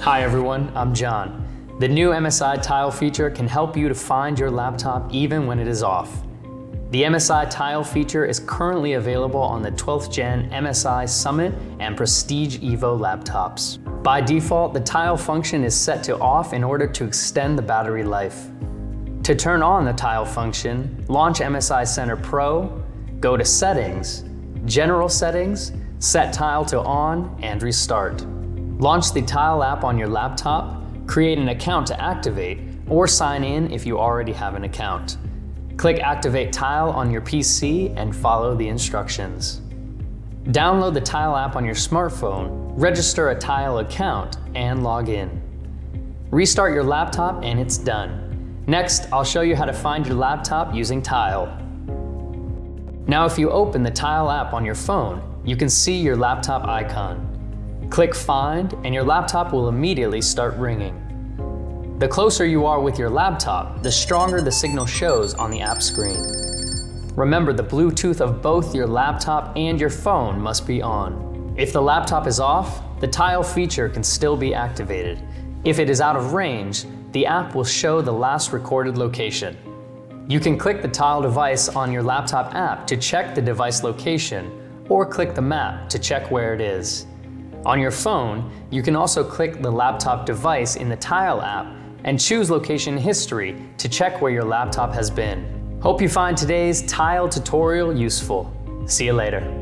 Hi everyone, I'm John. The new MSI Tile feature can help you to find your laptop even when it is off. The MSI Tile feature is currently available on the 12th gen MSI Summit and Prestige Evo laptops. By default, the Tile function is set to off in order to extend the battery life. To turn on the Tile function, launch MSI Center Pro, go to Settings, General Settings, set Tile to on, and restart. Launch the Tile app on your laptop, create an account to activate, or sign in if you already have an account. Click Activate Tile on your PC and follow the instructions. Download the Tile app on your smartphone, register a Tile account, and log in. Restart your laptop and it's done. Next, I'll show you how to find your laptop using Tile. Now if you open the Tile app on your phone, you can see your laptop icon. Click Find and your laptop will immediately start ringing. The closer you are with your laptop, the stronger the signal shows on the app screen. Remember, the Bluetooth of both your laptop and your phone must be on. If the laptop is off, the Tile feature can still be activated. If it is out of range, the app will show the last recorded location. You can click the Tile device on your laptop app to check the device location, or click the map to check where it is. On your phone, you can also click the laptop device in the Tile app and choose location history to check where your laptop has been. Hope you find today's Tile tutorial useful. See you later.